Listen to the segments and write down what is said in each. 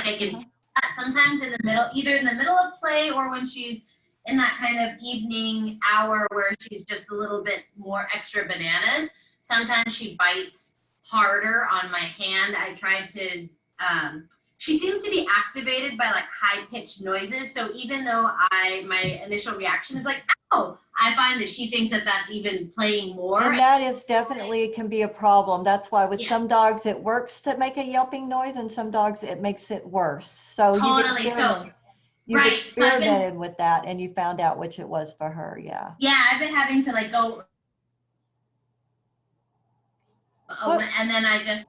I can tell that sometimes in the middle, either in the middle of play or when she's in that kind of evening hour where she's just a little bit more extra bananas, sometimes she bites harder on my hand. I tried to, she seems to be activated by like high pitched noises. So even though my initial reaction is like, ow, I find that she thinks that that's even playing more. And that is definitely can be a problem. That's why with some dogs it works to make a yelping noise, and some dogs it makes it worse. So totally. you've experimented with that, and you found out which it was for her. Yeah. Yeah, I've been having to like go, and then I let my hands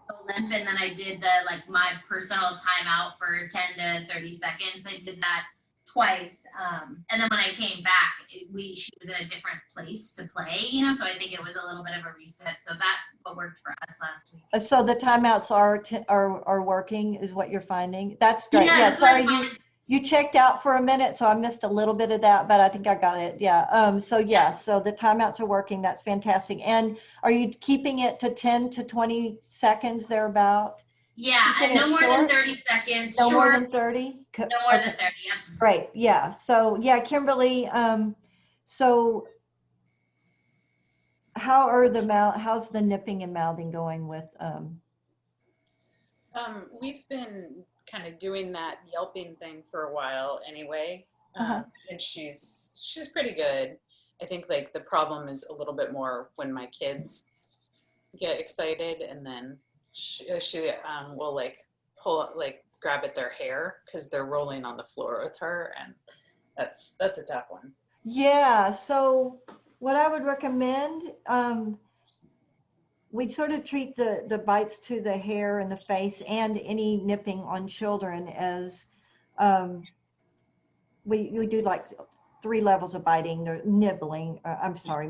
go limp, and then I did my personal timeout for 10 to 30 seconds. I did that twice, and then when I came back, she was in a different place to play, so I think it was a little bit of a reset. So that's what worked for us last week. So the timeouts are working, is what you're finding. That's great. Yeah, sorry, you checked out for a minute, so I missed a little bit of that, but I think I got it. Yeah. So the timeouts are working. That's fantastic. And are you keeping it to 10 to 20 seconds thereabout? Yeah, no more than 30 seconds. No more than 30? No more than 30, yeah. Great, yeah. So, Kimberly, so how's the nipping and mouthing going with we've been kind of doing that yelping thing for a while anyway, and she's pretty good. I think like the problem is a little bit more when my kids get excited, and then she will like grab at their hair because they're rolling on the floor with her, and that's a tough one. Yeah, so what I would recommend, we sort of treat the bites to the hair and the face and any nipping on children as we do like 3 levels of biting, or nibbling,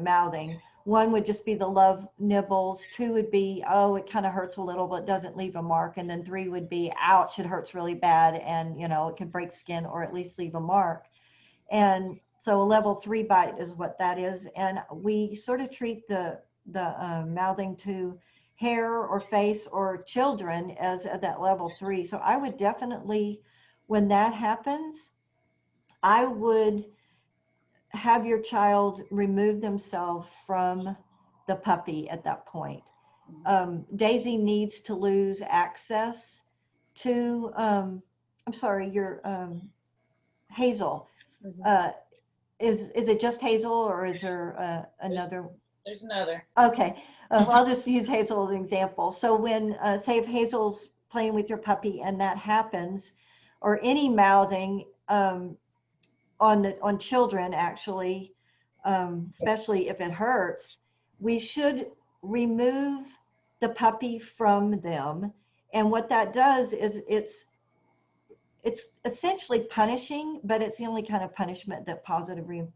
mouthing. 1 would just be the love nibbles. 2 would be, oh, it kind of hurts a little, but doesn't leave a mark. And then 3 would be, ouch, it hurts really bad. And, it can break skin or at least leave a mark. And so a level 3 bite is what that is. And we sort of treat the mouthing to hair or face or children as at that level 3. So I would definitely, when that happens, I would have your child remove themselves from the puppy at that point. Daisy needs to lose access to, your Hazel. Is it just Hazel, or is there another? There's another. Okay, I'll just use Hazel as an example. So when, say if Hazel's playing with your puppy and that happens, or any mouthing, on children actually, especially if it hurts, we should remove the puppy from them. And what that does is it's essentially punishing, but it's the only kind of punishment that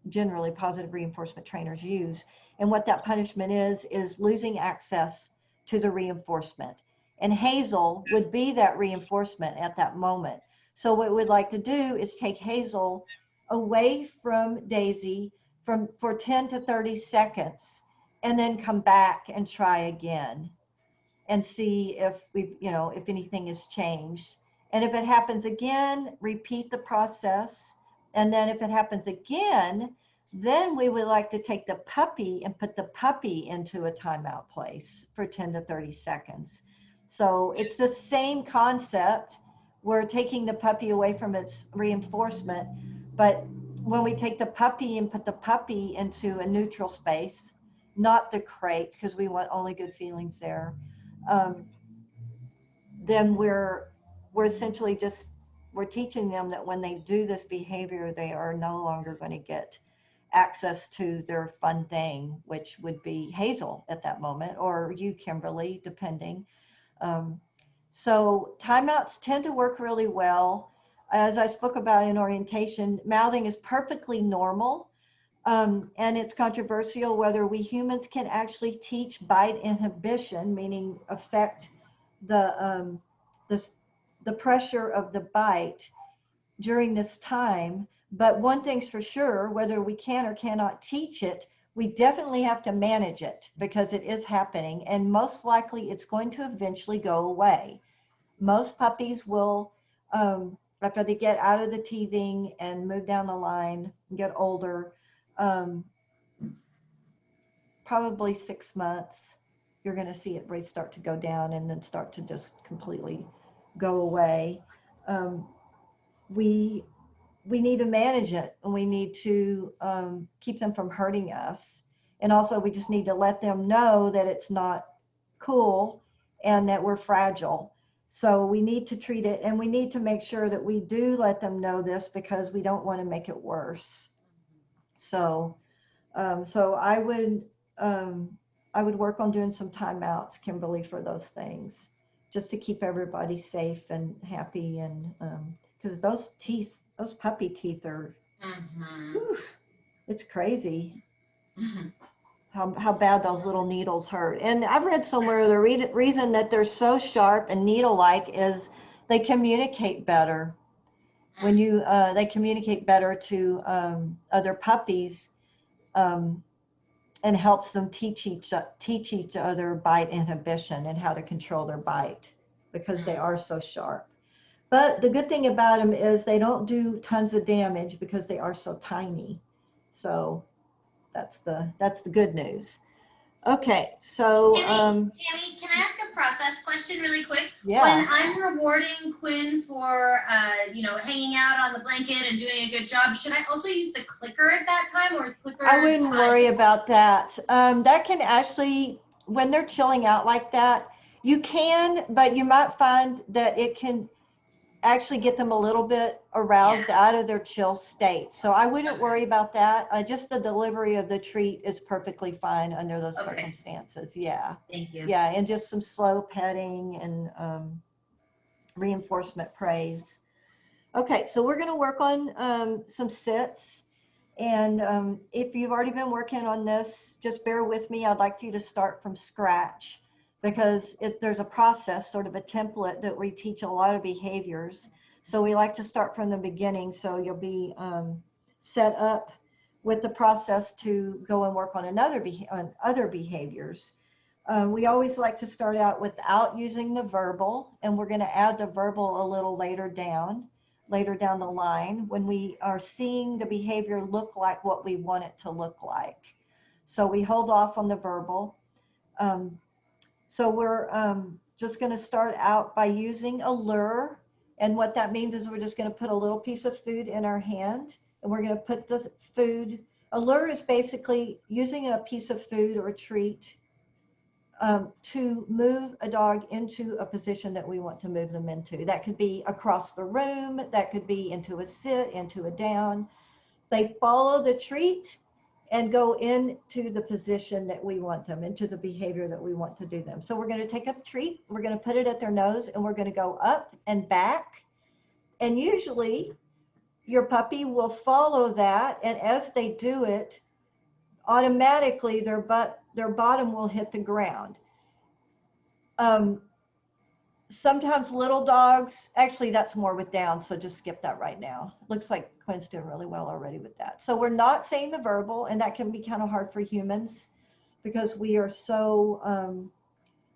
generally positive reinforcement trainers use. And what that punishment is losing access to the reinforcement. And Hazel would be that reinforcement at that moment. So what we'd like to do is take Hazel away from Daisy for 10 to 30 seconds, and then come back and try again and see if if anything has changed. And if it happens again, repeat the process. And then if it happens again, then we would like to take the puppy and put the puppy into a timeout place for 10 to 30 seconds. So it's the same concept. We're taking the puppy away from its reinforcement, but when we take the puppy and put the puppy into a neutral space, not the crate, because we want only good feelings there, then we're essentially we're teaching them that when they do this behavior, they are no longer going to get access to their fun thing, which would be Hazel at that moment, or you, Kimberly, depending. So timeouts tend to work really well. As I spoke about in orientation, mouthing is perfectly normal, and it's controversial whether we humans can actually teach bite inhibition, meaning affect the pressure of the bite during this time. But one thing's for sure, whether we can or cannot teach it, we definitely have to manage it, because it is happening, and most likely it's going to eventually go away. Most puppies will, after they get out of the teething and move down the line and get older, probably 6 months, you're going to see it rates start to go down and then start to just completely go away. We need to manage it, and we need to keep them from hurting us. And also we just need to let them know that it's not cool and that we're fragile. So we need to treat it, and we need to make sure that we do let them know this, because we don't want to make it worse. So so I would work on doing some timeouts, Kimberly, for those things, just to keep everybody safe and happy. And because those puppy teeth are, whew, it's crazy how bad those little needles hurt. And I've read somewhere the reason that they're so sharp and needle-like is they communicate better. When you they communicate better to other puppies, and helps them teach each other bite inhibition and how to control their bite, because they are so sharp. But the good thing about them is they don't do tons of damage because they are so tiny. So that's the good news. Okay, so Tammy, can I ask a process question really quick? Yeah. When I'm rewarding Quinn for hanging out on the blanket and doing a good job, should I also use the clicker at that time, or is clicker? I wouldn't worry about that. That can actually, when they're chilling out like that, you can, but you might find that it can actually get them a little bit aroused out of their chill state. So I wouldn't worry about that. Just the delivery of the treat is perfectly fine under those circumstances. Yeah. Thank you. Yeah, and just some slow petting and reinforcement praise. Okay, so we're going to work on some sits. And if you've already been working on this, just bear with me. I'd like you to start from scratch, because there's a process, sort of a template, that we teach a lot of behaviors. So we like to start from the beginning, so you'll be set up with the process to go and work on other behaviors. We always like to start out without using the verbal, and we're going to add the verbal a little later down the line, when we are seeing the behavior look like what we want it to look like. So we hold off on the verbal. So we're just going to start out by using a lure. And what that means is we're just going to put a little piece of food in our hand, and we're going to put the food. A lure is basically using a piece of food or a treat to move a dog into a position that we want to move them into. That could be across the room, that could be into a sit, into a down. They follow the treat and go into the position that we want them, into the behavior that we want to do them. So we're going to take a treat, we're going to put it at their nose, and we're going to go up and back. And usually your puppy will follow that, and as they do it, automatically their bottom will hit the ground. Sometimes little dogs, actually that's more with down, so just skip that right now. Looks like Quinn's doing really well already with that. So we're not saying the verbal, and that can be kind of hard for humans because we are so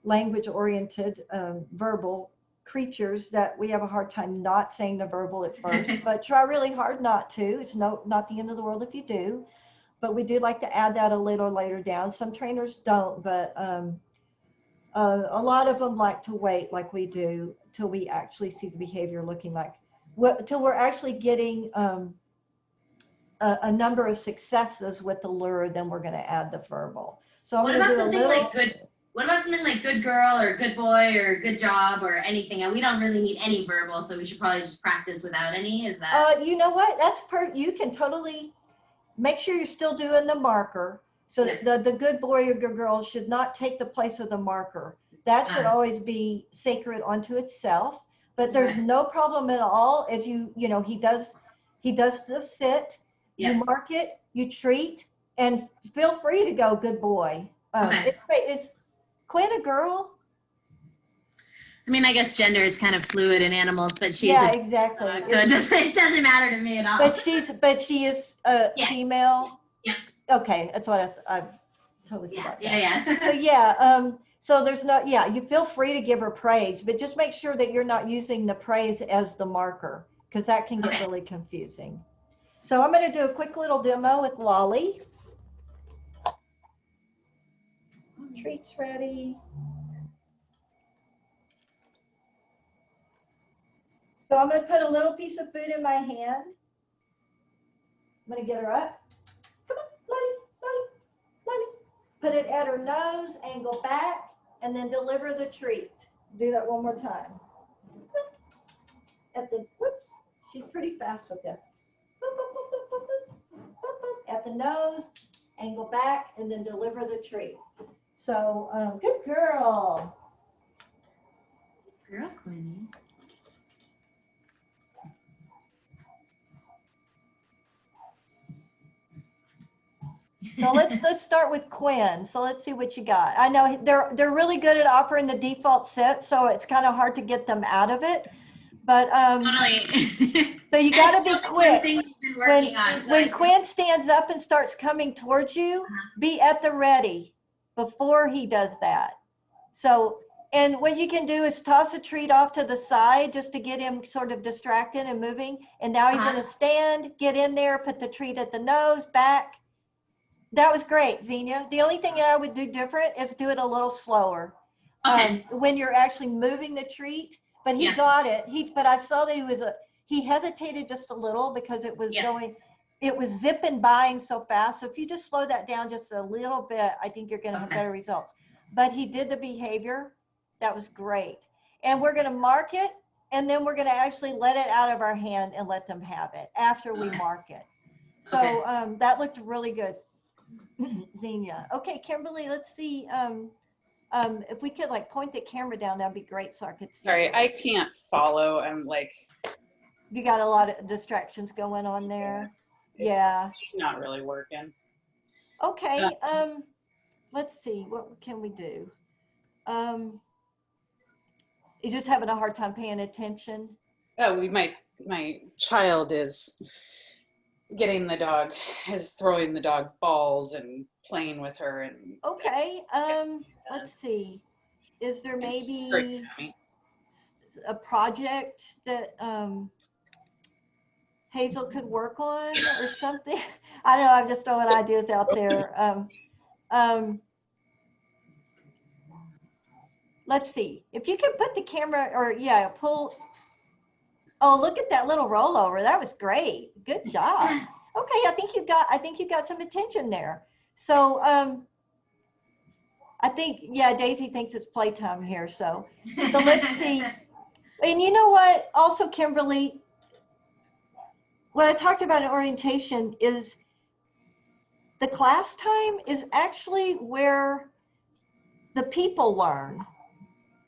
language oriented, verbal creatures, that we have a hard time not saying the verbal at first. But try really hard not to. It's not the end of the world if you do, but we do like to add that a little later down. Some trainers don't, but a lot of them like to wait, like we do, till we actually see the behavior looking like, till we're actually getting a number of successes with the lure. Then we're going to add the verbal. So what about something like good girl or good boy or good job or anything? And we don't really need any verbal, so we should probably just practice without any. Is that? You know what? You can totally make sure you're still doing the marker. So the good boy or good girl should not take the place of the marker. That should always be sacred unto itself. But there's no problem at all if he does the sit, you mark it, you treat, and feel free to go good boy. Is Quinn a girl? I mean, I guess gender is kind of fluid in animals, but she's exactly. So it doesn't matter to me at all. But she is female. Yeah. Okay, that's what I've totally forgot. Yeah. So So there's no, yeah, you feel free to give her praise, but just make sure that you're not using the praise as the marker, because that can get Okay. really confusing. So I'm going to do a quick little demo with Lolly. Treats ready. So I'm going to put a little piece of food in my hand. I'm going to get her up. Come on, Lolly, Lolly, Lolly. Put it at her nose, angle back, and then deliver the treat. Do that one more time. At the, whoops, she's pretty fast with this. At the nose, angle back, and then deliver the treat. So, good girl. Good girl, Queenie. So let's start with Quinn. So let's see what you got. I know they're really good at offering the default set, so it's kind of hard to get them out of it. But Totally. so you got to be quick. When Quinn stands up and starts coming towards you, be at the ready before he does that. So, and what you can do is toss a treat off to the side just to get him sort of distracted and moving. And now he's going to stand, get in there, put the treat at the nose, back. That was great, Xenia. The only thing that I would do different is do it a little slower. Okay. When you're actually moving the treat, but he got it. But I saw that he hesitated just a little because it was it was zipping by so fast. So if you just slow that down just a little bit, I think you're going to have better results. But he did the behavior. That was great. And we're going to mark it, and then we're going to actually let it out of our hand and let them have it after we mark it. So that looked really good. Xenia. Okay, Kimberly, let's see if we could like point the camera down, that'd be great so I could see. Sorry, I can't follow. I'm like, you got a lot of distractions going on there. Yeah. Not really working. Okay, let's see, what can we do? You're just having a hard time paying attention? Oh, my child is throwing the dog balls and playing with her. And okay, let's see. Is there maybe a project that Hazel could work on or something? I don't know, I'm just throwing ideas out there. Let's see. If you could put the camera or pull. Oh, look at that little rollover. That was great. Good job. Okay, I think you got some attention there. So I think Daisy thinks it's playtime here. So let's see. And you know what? Also, Kimberly, what I talked about in orientation is the class time is actually where the people learn.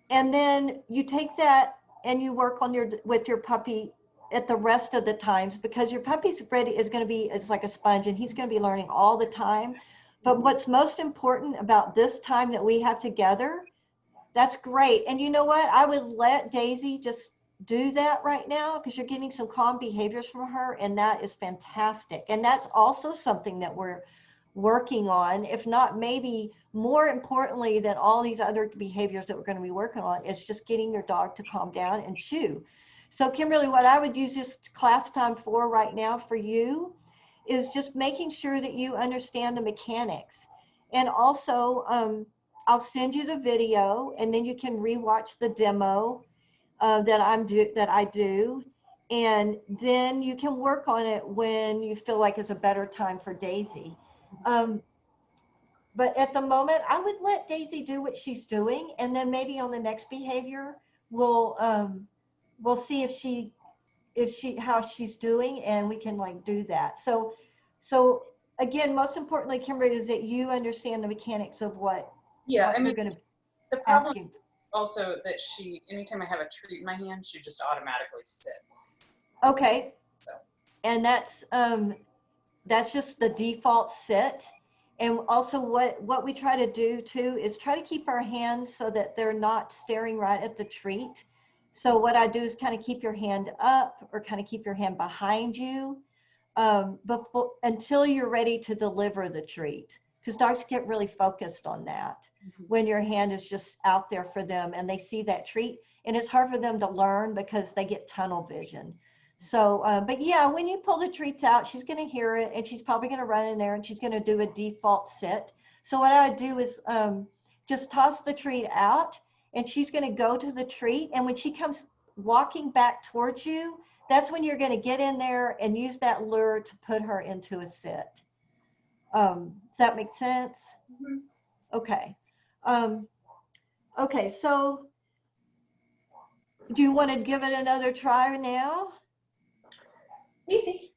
And then you take that and you work on with your puppy at the rest of the times, because your puppy's is like a sponge, and he's going to be learning all the time. But what's most important about this time that we have together, that's great. And you know what? I would let Daisy just do that right now, because you're getting some calm behaviors from her, and that is fantastic. And that's also something that we're working on, if not maybe more importantly than all these other behaviors that we're going to be working on, is just getting your dog to calm down and chew. So Kimberly, what I would use this class time for right now for you is just making sure that you understand the mechanics. And also I'll send you the video, and then you can rewatch the demo that I do, and then you can work on it when you feel like it's a better time for Daisy. But at the moment, I would let Daisy do what she's doing, and then maybe on the next behavior, we'll see how she's doing, and we can like do that. So again, most importantly, Kimberly, is that you understand the mechanics of what I mean, you're going to the problem is also that anytime I have a treat in my hand, she just automatically sits. Okay. So. And that's just the default sit. And also what we try to do too is try to keep our hands so that they're not staring right at the treat. So what I do is kind of keep your hand up, or kind of keep your hand behind you until you're ready to deliver the treat, because dogs get really focused on that. when your hand is just out there for them and they see that treat. And it's hard for them to learn because they get tunnel vision. So, but yeah, when you pull the treats out, she's going to hear it and she's probably going to run in there and she's going to do a default sit. So what I do is just toss the treat out and she's going to go to the treat. And when she comes walking back towards you, that's when you're going to get in there and use that lure to put her into a sit. Does that make sense? Mm-hmm. Okay. Okay, so do you want to give it another try now? Easy.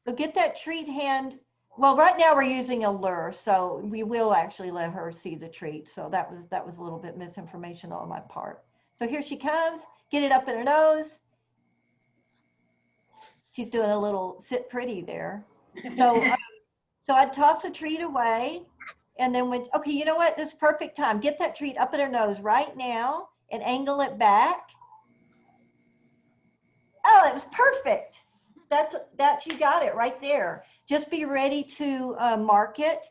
So get that treat hand. Well, right now we're using a lure, so we will actually let her see the treat. So that was a little bit misinformation on my part. So here she comes. Get it up in her nose. She's doing a little sit pretty there. So I'd toss the treat away. And then okay, you know what? This is perfect time. Get that treat up in her nose right now and angle it back. Oh, it was perfect. That's you got it right there. Just be ready to mark it.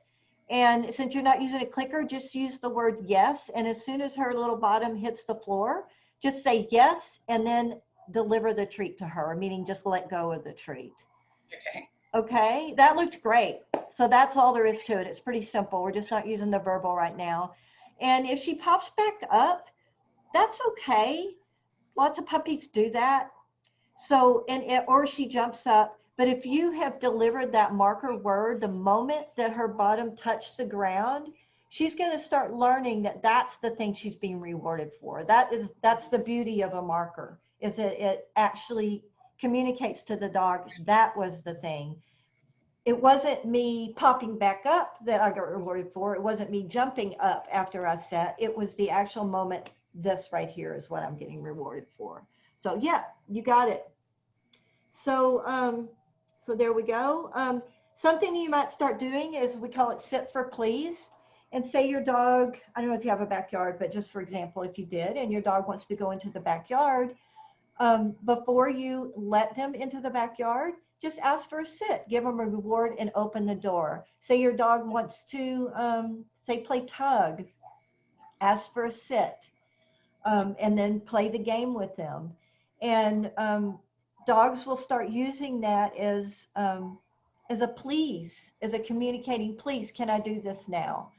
And since you're not using a clicker, just use the word yes. And as soon as her little bottom hits the floor, just say yes and then deliver the treat to her, meaning just let go of the treat. Okay. Okay, that looked great. So that's all there is to it. It's pretty simple. We're just not using the verbal right now. And if she pops back up, that's okay. Lots of puppies do that. So, or she jumps up. But if you have delivered that marker word, the moment that her bottom touched the ground, she's going to start learning that that's the thing she's being rewarded for. That's the beauty of a marker, is that it actually communicates to the dog that was the thing. It wasn't me popping back up that I got rewarded for. It wasn't me jumping up after I sat. It was the actual moment. This right here is what I'm getting rewarded for. So yeah, you got it. So so there we go. Something you might start doing is, we call it sit for please. And say your dog, I don't know if you have a backyard, but just for example, if you did and your dog wants to go into the backyard, before you let them into the backyard, just ask for a sit, give them a reward and open the door. Say your dog wants to, say, play tug, ask for a sit, and then play the game with them. And dogs will start using that as a please, as a communicating please, can I do this now?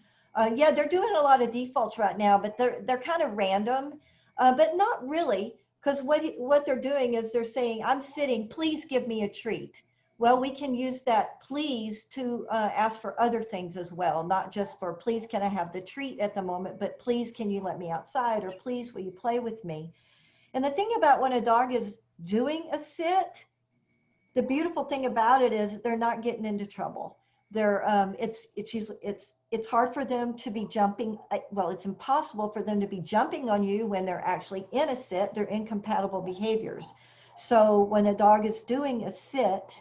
Yeah, they're doing a lot of defaults right now, but they're kind of random, but not really. Because what they're doing is they're saying, I'm sitting, please give me a treat. Well, we can use that please to ask for other things as well, not just for please can I have the treat at the moment, but please can you let me outside, or please will you play with me? And the thing about when a dog is doing a sit, the beautiful thing about it is they're not getting into trouble. It's hard for them to be jumping. Well, it's impossible for them to be jumping on you when they're actually in a sit. They're incompatible behaviors. So when a dog is doing a sit,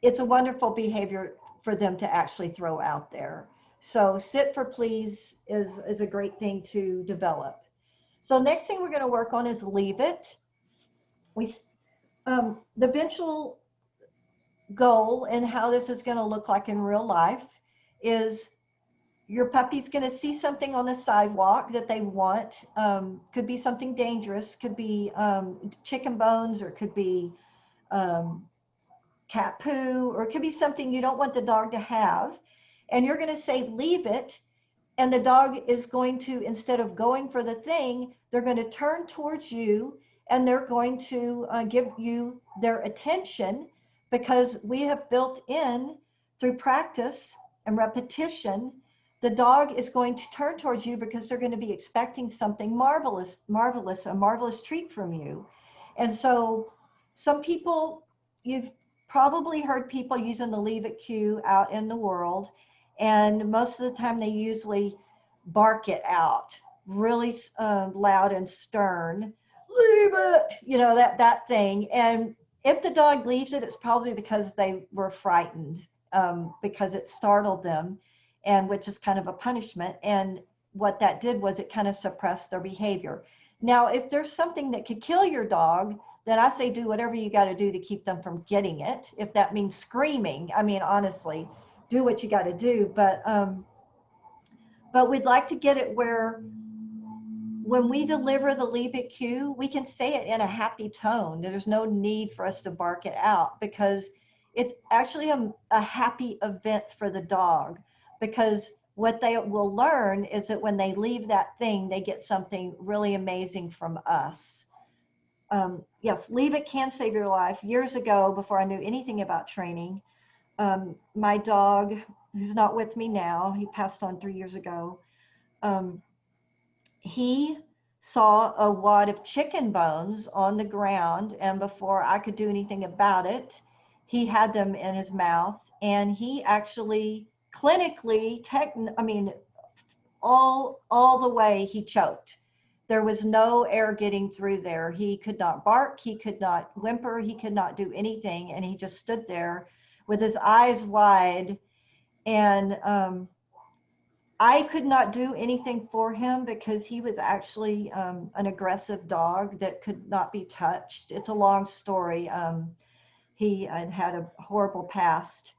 it's a wonderful behavior for them to actually throw out there. So sit for please is a great thing to develop. So next thing we're going to work on is leave it. The eventual goal and how this is going to look like in real life is your puppy's going to see something on the sidewalk that they want. Could be something dangerous, could be chicken bones, or could be cat poo, or it could be something you don't want the dog to have. And you're going to say, leave it. And the dog is going to, instead of going for the thing, they're going to turn towards you and they're going to give you their attention, because we have built in, through practice and repetition, the dog is going to turn towards you because they're going to be expecting something marvelous, a marvelous treat from you. And so some people, you've probably heard people using the leave it cue out in the world. And most of the time they usually bark it out really loud and stern. Leave it, that thing. And if the dog leaves it, it's probably because they were frightened, because it startled them, and which is kind of a punishment. And what that did was it kind of suppressed their behavior. Now, if there's something that could kill your dog, then I say do whatever you got to do to keep them from getting it. If that means screaming, I mean, honestly, do what you got to do. But we'd like to get it where when we deliver the leave it cue, we can say it in a happy tone. There's no need for us to bark it out, because it's actually a happy event for the dog. Because what they will learn is that when they leave that thing, they get something really amazing from us. Yes, leave it can save your life. Years ago, before I knew anything about training, my dog, who's not with me now, he passed on 3 years ago, um, he saw a wad of chicken bones on the ground, and before I could do anything about it, he had them in his mouth, and he actually clinically, I mean, all the way he choked. There was no air getting through there. He could not bark, he could not whimper, he could not do anything, and he just stood there with his eyes wide. And I could not do anything for him because he was actually an aggressive dog that could not be touched. It's a long story. He had a horrible past.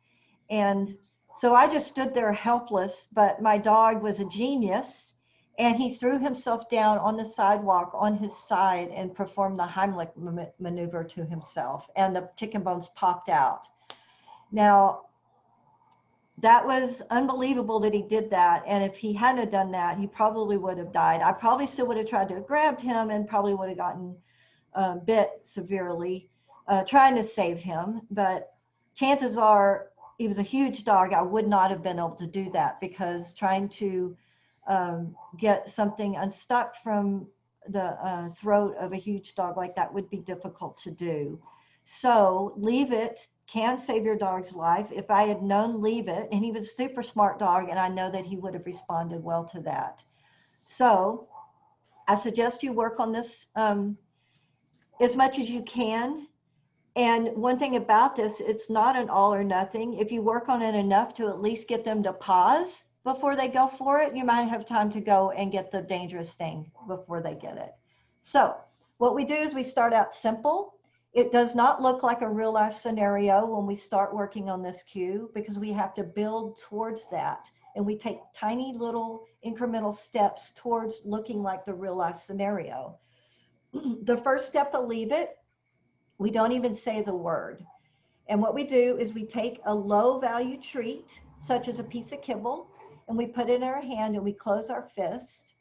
And so I just stood there helpless, but my dog was a genius, and he threw himself down on the sidewalk on his side and performed the Heimlich maneuver to himself, and the chicken bones popped out. Now, that was unbelievable that he did that. And if he hadn't done that, he probably would have died. I probably still would have tried to have grabbed him and probably would have gotten bit severely trying to save him. But chances are, he was a huge dog. I would not have been able to do that, because trying to get something unstuck from the throat of a huge dog like that would be difficult to do. So leave it can save your dog's life. If I had known leave it, and he was a super smart dog, and I know that he would have responded well to that. So I suggest you work on this as much as you can. And one thing about this, it's not an all or nothing. If you work on it enough to at least get them to pause before they go for it, you might have time to go and get the dangerous thing before they get it. So what we do is we start out simple. It does not look like a real life scenario when we start working on this cue, because we have to build towards that. And we take tiny little incremental steps towards looking like the real life scenario. The first step of leave it, we don't even say the word. And what we do is we take a low value treat, such as a piece of kibble, and we put it in our hand, and we close our fist,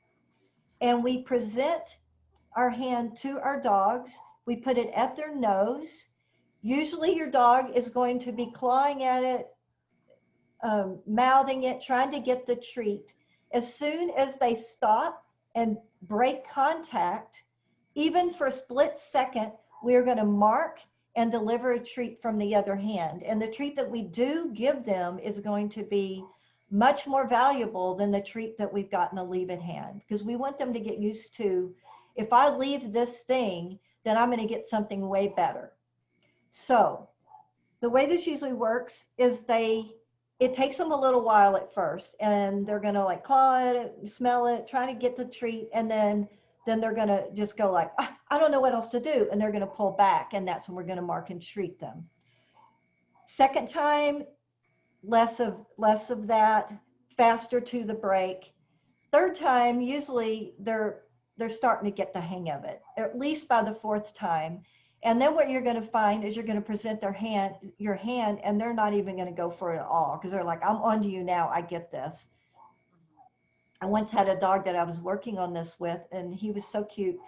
and we present our hand to our dogs. We put it at their nose. Usually your dog is going to be clawing at it, mouthing it, trying to get the treat. As soon as they stop and break contact, even for a split second, we're going to mark and deliver a treat from the other hand. And the treat that we do give them is going to be much more valuable than the treat that we've got in a leave it hand, because we want them to get used to, if I leave this thing, then I'm going to get something way better. So the way this usually works is it takes them a little while at first, and they're going to like claw it, smell it, try to get the treat, and then they're going to just go like, I don't know what else to do, and they're going to pull back, and that's when we're going to mark and treat them. Second time, less of that, faster to the break. Third time, usually they're starting to get the hang of it, at least by the fourth time. And then what you're going to find is you're going to present your hand, and they're not even going to go for it at all, because they're like, I'm on to you now, I get this. I once had a dog that I was working on this with, and he was so cute.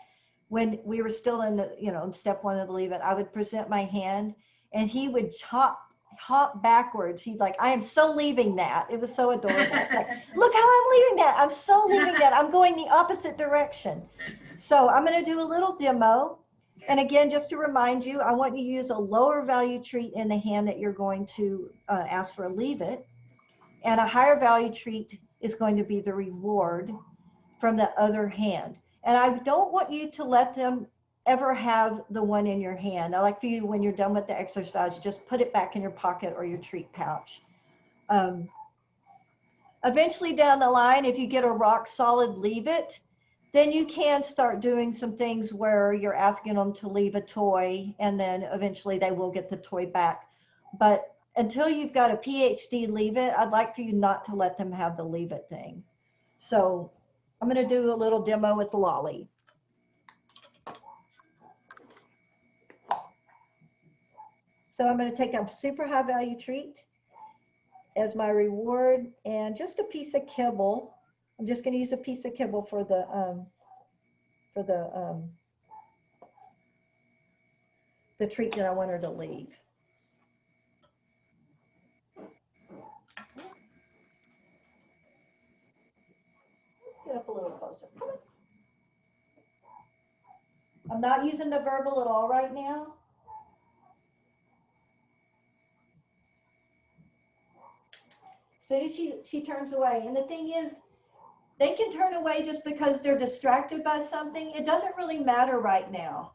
When we were still in the, in step one of the leave it, I would present my hand, and he would hop backwards. He'd like, I am so leaving that. It was so adorable. Like, look how I'm leaving that. I'm so leaving that. I'm going the opposite direction. So I'm going to do a little demo. And again, just to remind you, I want you to use a lower value treat in the hand that you're going to ask for a leave it. And a higher value treat is going to be the reward from the other hand. And I don't want you to let them ever have the one in your hand. I like for you, when you're done with the exercise, just put it back in your pocket or your treat pouch. Eventually down the line, if you get a rock solid leave it, then you can start doing some things where you're asking them to leave a toy, and then eventually they will get the toy back. But until you've got a PhD leave it, I'd like for you not to let them have the leave it thing. So I'm going to do a little demo with Lolly. So I'm going to take a super high value treat as my reward and just a piece of kibble. I'm just going to use a piece of kibble for the treat that I want her to leave. Get up a little closer. Come on. I'm not using the verbal at all right now. Soon as she turns away. And the thing is, they can turn away just because they're distracted by something. It doesn't really matter right now.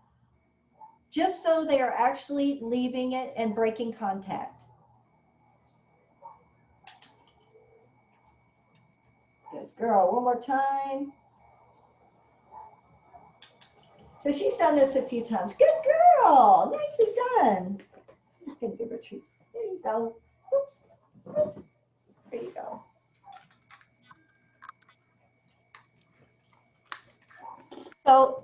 Just so they are actually leaving it and breaking contact. Good girl. One more time. So she's done this a few times. Good girl. Nicely done. I'm just going to give her a treat. There you go. Oops. Oops. There you go. So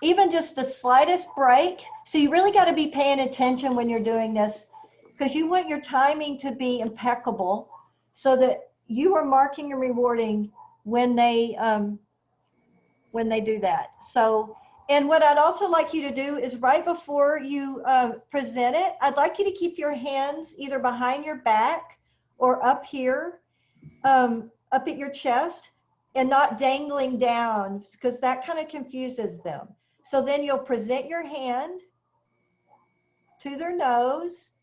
even just the slightest break. So you really got to be paying attention when you're doing this, because you want your timing to be impeccable so that you are marking and rewarding when they do that. So, and what I'd also like you to do is right before you present it, I'd like you to keep your hands either behind your back or up here, up at your chest, and not dangling down, because that kind of confuses them. So then you'll present your hand to their nose.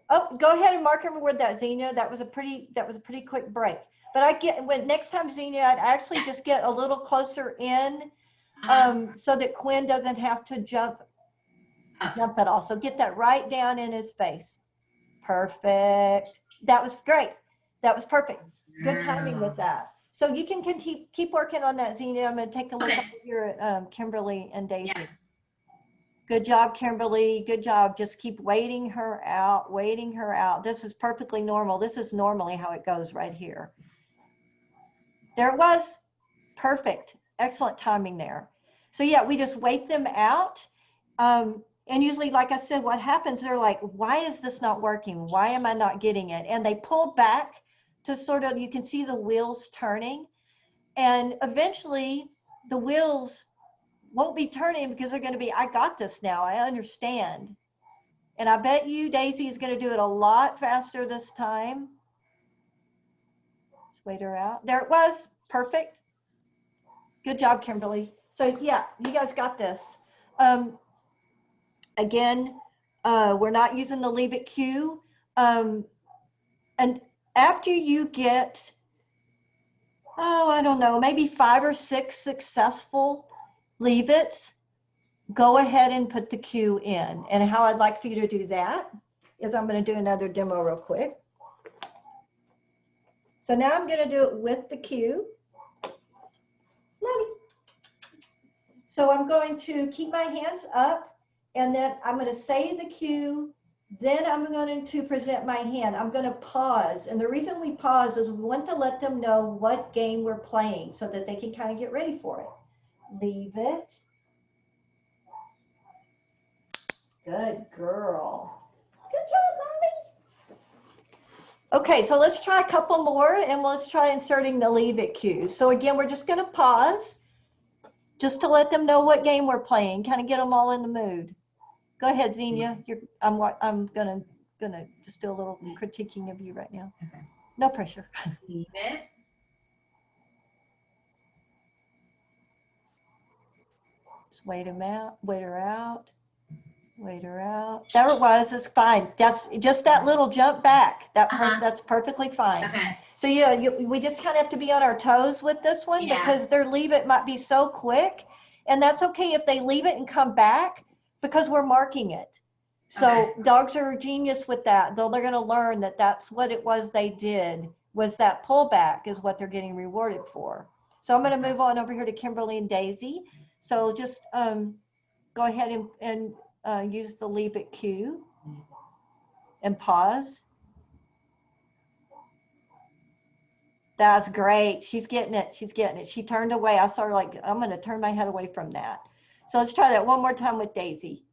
Oh, go ahead and mark and reward that, Xenia. That was a pretty quick break. But next time, Xenia, I'd actually just get a little closer in, so that Quinn doesn't have to jump at all. So get that right down in his face. Perfect. That was great. That was perfect. Good timing with that. So you can keep working on that, Xenia. I'm going to take a look over here at Kimberly and Daisy. Yeah. Good job, Kimberly. Good job. Just keep waiting her out, waiting her out. This is perfectly normal. This is normally how it goes right here. There it was. Perfect. Excellent timing there. So yeah, we just wait them out. And usually, like I said, what happens, they're like, why is this not working? Why am I not getting it? And they pull back to sort of, you can see the wheels turning. And eventually the wheels won't be turning because they're going to be, I got this now. I understand. And I bet you Daisy is going to do it a lot faster this time. Let's wait her out. There it was. Perfect. Good job, Kimberly. So yeah, you guys got this. Again, we're not using the leave it cue. And after you get, I don't know, maybe 5 or 6 successful leave it's, go ahead and put the cue in. And how I'd like for you to do that is I'm going to do another demo real quick. So now I'm going to do it with the cue. So I'm going to keep my hands up, and then I'm going to say the cue. Then I'm going to present my hand. I'm going to pause. And the reason we pause is we want to let them know what game we're playing so that they can kind of get ready for it. Leave it. Good girl. Good job, Mommy. Okay, so let's try a couple more, and let's try inserting the leave it cue. So again, we're just going to pause just to let them know what game we're playing, kind of get them all in the mood. Go ahead, Xenia. I'm gonna just do a little critiquing of you right now. Okay. No pressure. Leave it. Just wait her out. Wait her out. Wait her out. There it was. It's fine. That's just that little jump back. That's perfectly fine. Okay. So yeah, we just kind of have to be on our toes with this one, because their leave it might be so quick, and that's okay if they leave it and come back because we're marking it. So dogs are genius with that. Though they're going to learn that that's what it was they did, was that pullback is what they're getting rewarded for. So I'm going to move on over here to Kimberly and Daisy. So just go ahead and use the leave it cue. and pause. That's great. She's getting it. She's getting it. She turned away. I saw her like, I'm going to turn my head away from that. So let's try that one more time with Daisy.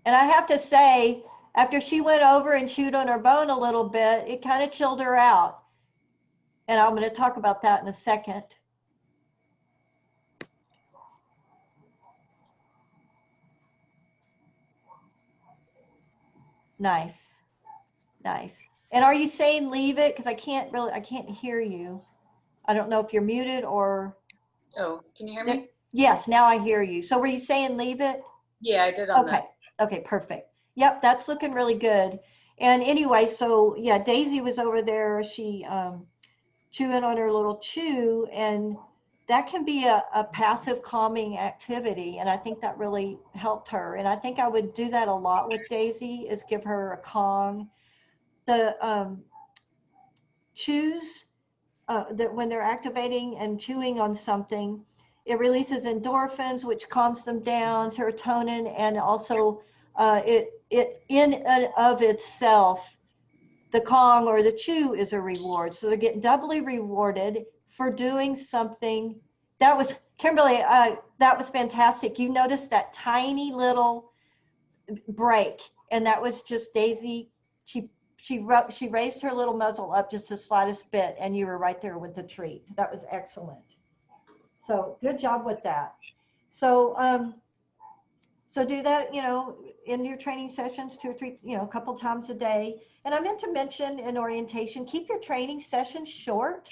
And I have to say, after she went over and chewed on her bone a little bit, it kind of chilled her out. And I'm going to talk about that in a second. Nice. Nice. And are you saying leave it? Because I can't hear you. I don't know if you're muted or. Oh, can you hear me? Yes, now I hear you. So were you saying leave it? Yeah, I did on that. Okay, perfect. Yep, that's looking really good. And anyway, so yeah, Daisy was over there. She chewing on her little chew, and that can be a passive calming activity. And I think that really helped her. And I think I would do that a lot with Daisy, is give her a Kong. The chews that when they're activating and chewing on something, it releases endorphins, which calms them down, serotonin, and also it in and of itself, the Kong or the chew is a reward. So they're getting doubly rewarded for doing something. That was, Kimberly, that was fantastic. You noticed that tiny little break, and that was just Daisy. She raised her little muzzle up just the slightest bit, and you were right there with the treat. That was excellent. So good job with that. So so do that, in your training sessions 2 or 3, a couple times a day. And I meant to mention in orientation, keep your training sessions short.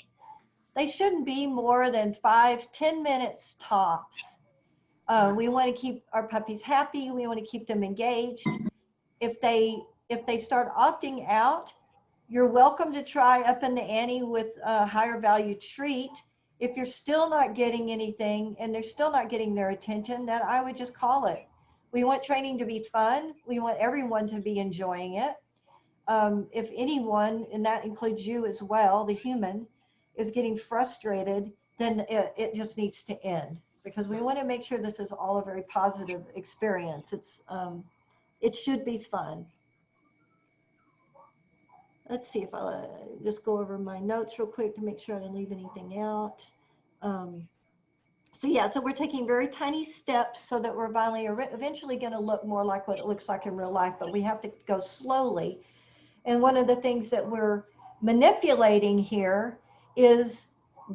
They shouldn't be more than 5-10 minutes tops. We want to keep our puppies happy. We want to keep them engaged. If they start opting out, you're welcome to try up in the ante with a higher value treat. If you're still not getting anything and they're still not getting their attention, then I would just call it. We want training to be fun. We want everyone to be enjoying it. If anyone, and that includes you as well, the human, is getting frustrated, then it just needs to end, because we want to make sure this is all a very positive experience. It should be fun. Let's see if I'll just go over my notes real quick to make sure I didn't leave anything out. So yeah, so we're taking very tiny steps so that we're finally eventually going to look more like what it looks like in real life, but we have to go slowly. And one of the things that we're manipulating here is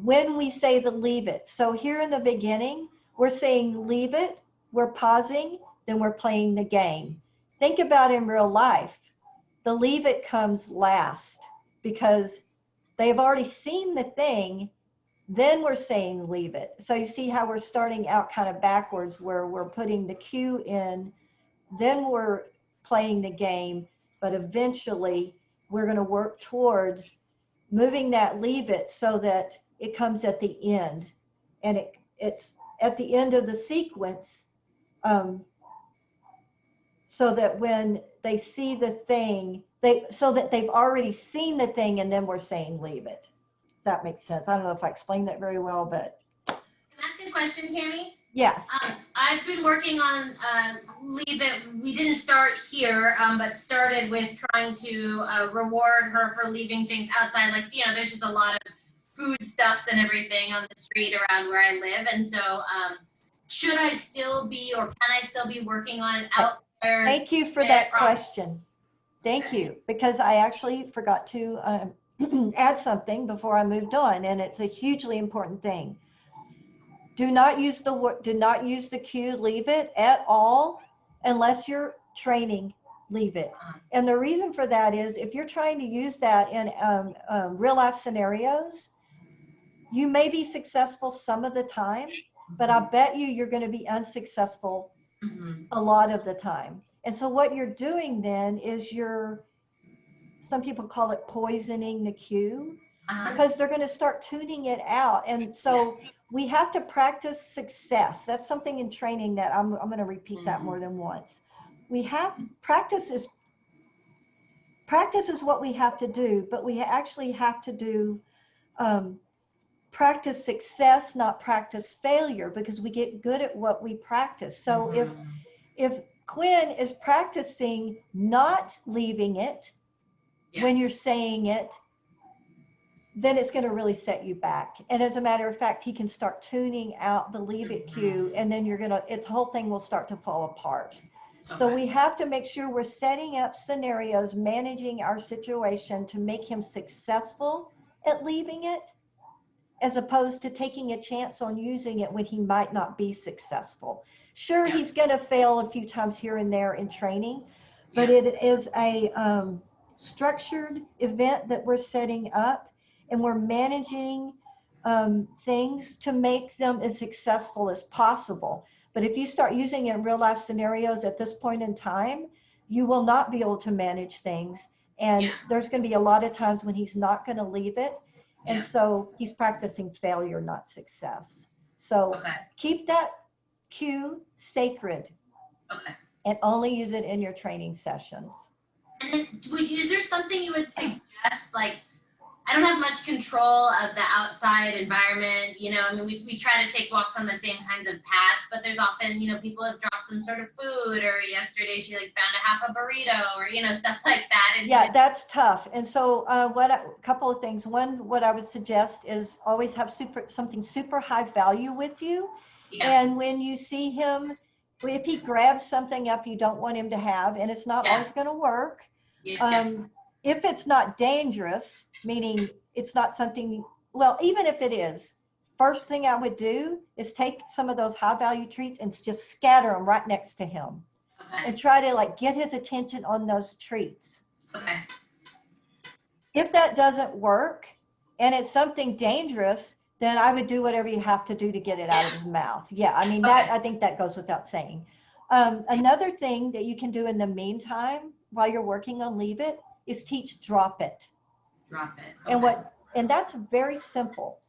when we say the leave it. So here in the beginning, we're saying leave it, we're pausing, then we're playing the game. Think about in real life. The leave it comes last because they've already seen the thing, then we're saying leave it. So you see how we're starting out kind of backwards, where we're putting the cue in, then we're playing the game, but eventually we're going to work towards moving that leave it so that it comes at the end, and it's at the end of the sequence, so that when they see the thing, so that they've already seen the thing, and then we're saying leave it. That makes sense. I don't know if I explained that very well, but. Can I ask a question, Tammy? Yeah. I've been working on leave it. We didn't start here, but started with trying to reward her for leaving things outside. Like, there's just a lot of foodstuffs and everything on the street around where I live. And so should I still be, or can I still be working on it out there? Thank you for that question. Thank you, because I actually forgot to add something before I moved on, and it's a hugely important thing. Do not use the cue leave it at all unless you're training leave it. And the reason for that is, if you're trying to use that in real life scenarios, you may be successful some of the time, but I bet you're going to be unsuccessful a lot of the time. And so what you're doing then is some people call it poisoning the cue, because they're going to start tuning it out. And so we have to practice success. That's something in training that I'm going to repeat that more than once. Practice is what we have to do, but we actually have to do practice success, not practice failure, because we get good at what we practice. So if Quinn is practicing not leaving it when you're saying it, then it's going to really set you back. And as a matter of fact, he can start tuning out the leave it cue, and then its whole thing will start to fall apart. So we have to make sure we're setting up scenarios, managing our situation to make him successful at leaving it, as opposed to taking a chance on using it when he might not be successful. Sure, he's going to fail a few times here and there in training, but it is a structured event that we're setting up, and we're managing things to make them as successful as possible. But if you start using it in real life scenarios at this point in time, you will not be able to manage things. And there's going to be a lot of times when he's not going to leave it. And so he's practicing failure, not success. So keep that cue sacred and only use it in your training sessions. And then, is there something you would suggest? Like, I don't have much control of the outside environment. You know, I mean, we try to take walks on the same kinds of paths, but there's often, you know, people have dropped some sort of food, or yesterday she like found a half a burrito, or, you know, stuff like that. And that's tough. And so a couple of things. One, what I would suggest is always have something super high value with you. And when you see him, if he grabs something up you don't want him to have, and it's not always going to work, if it's not dangerous, meaning it's not something, well, even if it is, first thing I would do is take some of those high value treats and just scatter them right next to him and try to like get his attention on those treats. If that doesn't work and it's something dangerous, then I would do whatever you have to do to get it out of his mouth. I mean, I think that goes without saying. Another thing that you can do in the meantime while you're working on leave it is teach drop it. And that's very simple.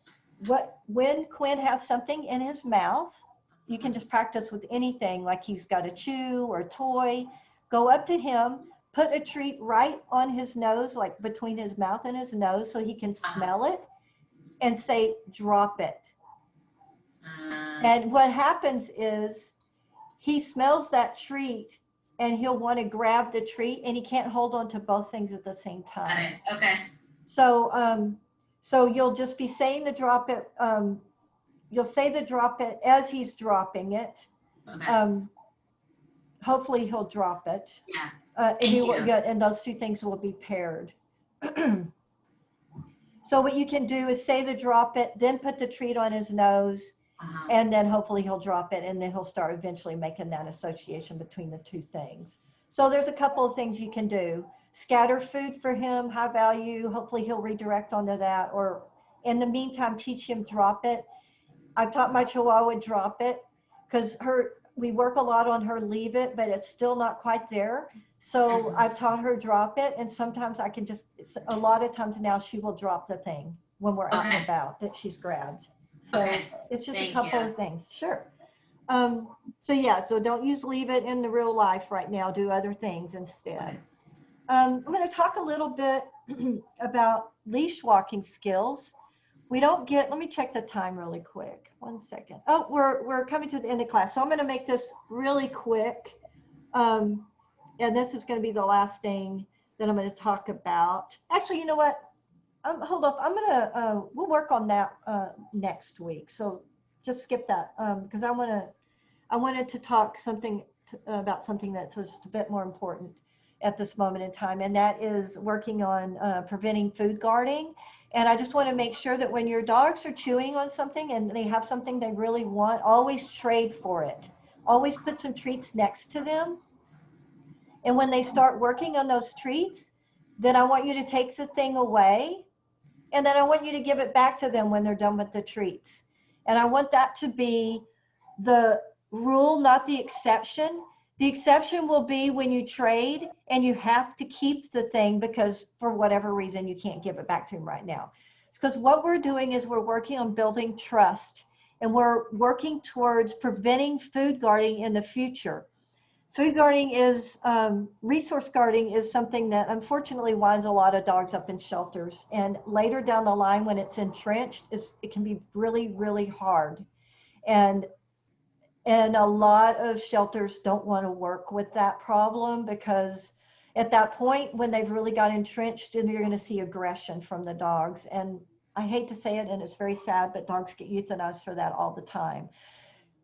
When Quinn has something in his mouth, you can just practice with anything, like he's got a chew or a toy. Go up to him, put a treat right on his nose, like between his mouth and his nose, so he can smell it, and say, drop it. And what happens is he smells that treat and he'll want to grab the treat, and he can't hold on to both things at the same time. So you'll just be saying the drop it. You'll say the drop it as he's dropping it. Hopefully he'll drop it. And those two things will be paired. So what you can do is say the drop it, then put the treat on his nose, and then hopefully he'll drop it, and then he'll start eventually making that association between the two things. So there's a couple of things you can do. Scatter food for him, high value. Hopefully he'll redirect onto that, or in the meantime, teach him drop it. I've taught my Chihuahua drop it because we work a lot on her leave it, but it's still not quite there. So I've taught her drop it, and sometimes I can a lot of times now she will drop the thing when we're out and about that she's grabbed. So it's just a couple of things. Sure. So don't use leave it in the real life right now. Do other things instead. I'm going to talk a little bit about leash walking skills. Let me check the time really quick. 1 second. Oh, we're coming to the end of class. So I'm going to make this really quick. And this is going to be the last thing that I'm going to talk about. Actually, you know what? Hold up. We'll work on that next week. So just skip that because I wanted to talk about something that's just a bit more important at this moment in time, and that is working on preventing food guarding. And I just want to make sure that when your dogs are chewing on something and they have something they really want, always trade for it. Always put some treats next to them. And when they start working on those treats, then I want you to take the thing away, and then I want you to give it back to them when they're done with the treats. And I want that to be the rule, not the exception. The exception will be when you trade and you have to keep the thing because for whatever reason you can't give it back to him right now. It's because what we're doing is we're working on building trust, and we're working towards preventing food guarding in the future. Food guarding is, resource guarding is something that unfortunately winds a lot of dogs up in shelters. And later down the line, when it's entrenched, it can be really, really hard. And a lot of shelters don't want to work with that problem, because at that point, when they've really got entrenched, and you're going to see aggression from the dogs. And I hate to say it, and it's very sad, but dogs get euthanized for that all the time.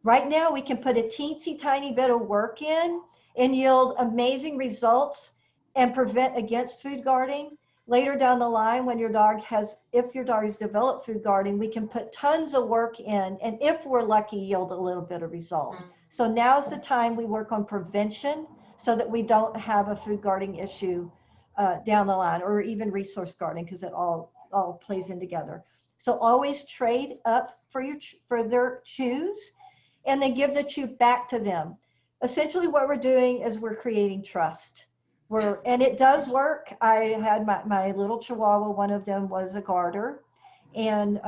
Right now, we can put a teensy tiny bit of work in and yield amazing results and prevent against food guarding. Later down the line, when if your dog has developed food guarding, we can put tons of work in, and if we're lucky, yield a little bit of result. So now's the time we work on prevention, so that we don't have a food guarding issue down the line, or even resource guarding, because it all plays in together. So always trade up for their chews, and then give the chew back to them. Essentially what we're doing is we're creating trust. And it does work. I had my little Chihuahua, one of them was a guarder. And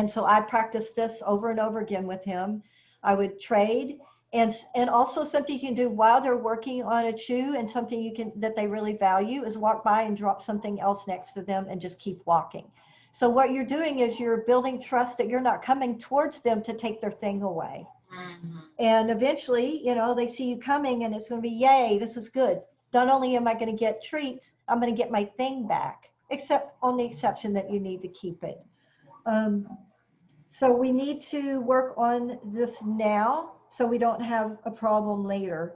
so I practiced this over and over again with him. I would trade, and also something you can do while they're working on a chew, and something that they really value, is walk by and drop something else next to them and just keep walking. So what you're doing is you're building trust that you're not coming towards them to take their thing away. Mm-hmm. And eventually, they see you coming, and it's going to be, yay, this is good. Not only am I going to get treats, I'm going to get my thing back, except on the exception that you need to keep it. So we need to work on this now, so we don't have a problem later.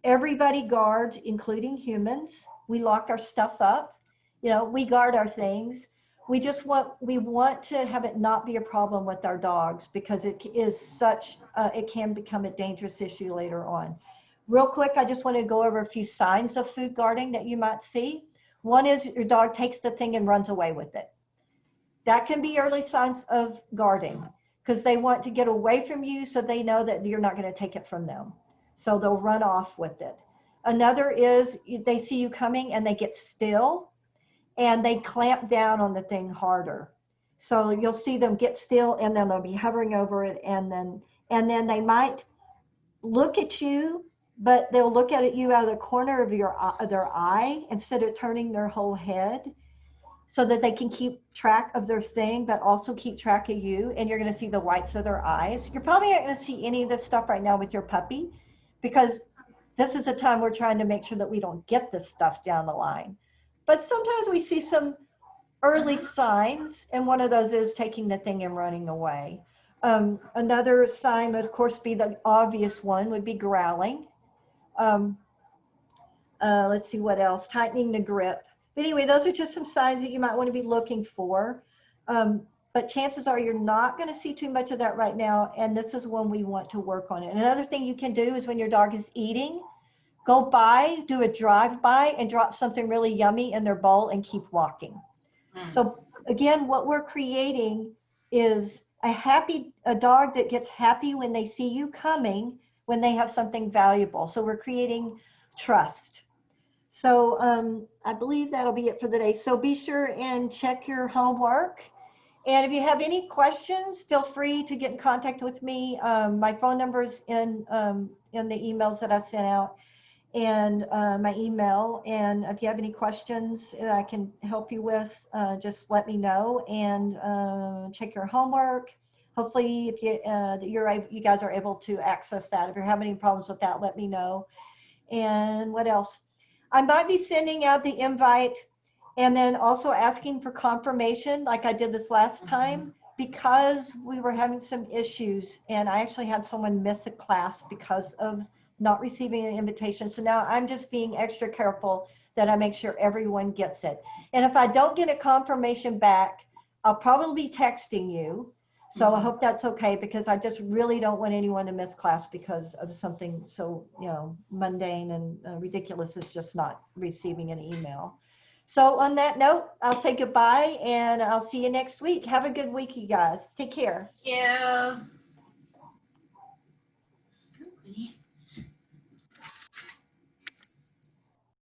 Everybody guards, including humans. We lock our stuff up. We guard our things. We want to have it not be a problem with our dogs, because it can become a dangerous issue later on. Real quick, I just want to go over a few signs of food guarding that you might see. One is your dog takes the thing and runs away with it. That can be early signs of guarding, because they want to get away from you, so they know that you're not going to take it from them. So they'll run off with it. Another is they see you coming and they get still, and they clamp down on the thing harder. So you'll see them get still, and then they'll be hovering over it, and then they might look at you, but they'll look at you out of the corner of their eye instead of turning their whole head, so that they can keep track of their thing, but also keep track of you. And you're going to see the whites of their eyes. You're probably not going to see any of this stuff right now with your puppy, because this is a time we're trying to make sure that we don't get this stuff down the line. But sometimes we see some early signs, and one of those is taking the thing and running away. Another sign, of course, be the obvious one, would be growling. Let's see what else. Tightening the grip. But anyway, those are just some signs that you might want to be looking for. But chances are you're not going to see too much of that right now, and this is when we want to work on it. And another thing you can do is, when your dog is eating, go by, do a drive-by, and drop something really yummy in their bowl and keep walking. So again, what we're creating is a dog that gets happy when they see you coming, when they have something valuable. So we're creating trust. So I believe that'll be it for the day. So be sure and check your homework. And if you have any questions, feel free to get in contact with me. My phone number is in the emails that I sent out, and my email. And if you have any questions that I can help you with, just let me know. And check your homework. Hopefully, if you guys are able to access that. If you're having any problems with that, let me know. And what else? I might be sending out the invite, and then also asking for confirmation, like I did this last time, because we were having some issues, and I actually had someone miss a class because of not receiving an invitation. So now I'm just being extra careful that I make sure everyone gets it. And if I don't get a confirmation back, I'll probably be texting you. So I hope that's okay, because I just really don't want anyone to miss class because of something so, mundane and ridiculous as just not receiving an email. So on that note, I'll say goodbye, and I'll see you next week. Have a good week, you guys. Take care. Thank you.